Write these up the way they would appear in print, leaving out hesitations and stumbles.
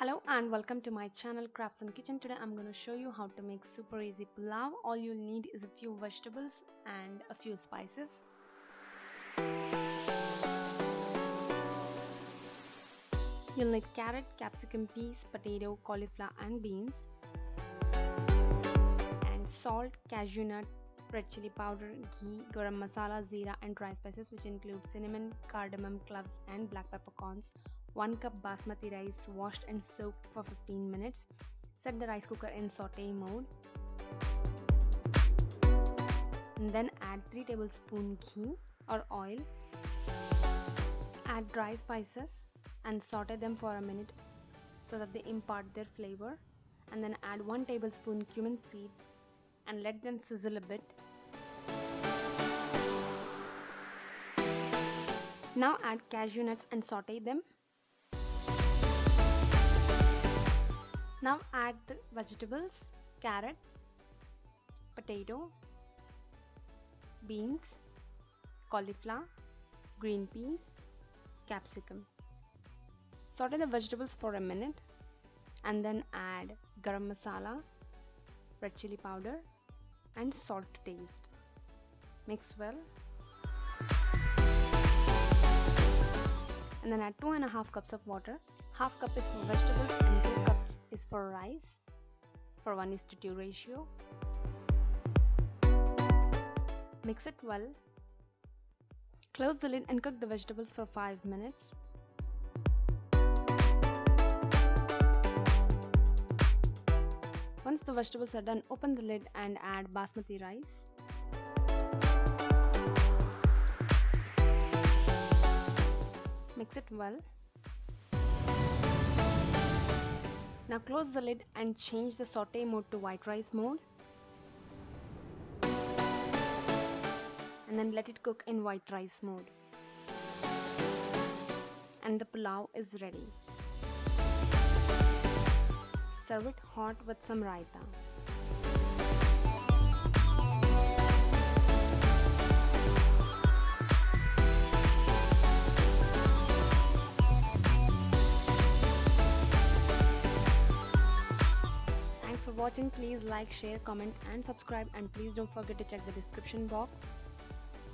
Hello and welcome to my channel Crafts and Kitchen. Today I'm going to show you how to make super easy pulao. All you'll need is a few vegetables and a few spices. You'll need carrot, capsicum, peas, potato, cauliflower and beans, and salt, cashew nuts, red chili powder, ghee, garam masala, jeera and dry spices which include cinnamon, cardamom, cloves and black peppercorns. 1 cup basmati rice washed and soaked for 15 minutes. Set the rice cooker in saute mode. And then add 3 tablespoons ghee or oil. Add dry spices and saute them for a minute so that they impart their flavor. And then add 1 tablespoon cumin seeds and let them sizzle a bit. Now add cashew nuts and saute them. Now add the vegetables, carrot, potato, beans, cauliflower, green peas, capsicum. Saute the vegetables for a minute and then add garam masala, red chili powder and salt to taste. Mix well. And then add 2.5 cups of water. Half cup is for vegetables and 2 cups is for rice for 1:2 ratio. Mix it well. Close the lid and cook the vegetables for 5 minutes. Once the vegetables are done, open the lid and add basmati rice. Mix it well. Now close the lid and change the saute mode to white rice mode. And then let it cook in white rice mode. And the pulao is ready. Serve it hot with some raita. Thanks for watching. Please like, share, comment and subscribe, and please don't forget to check the description box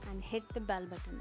and hit the bell button.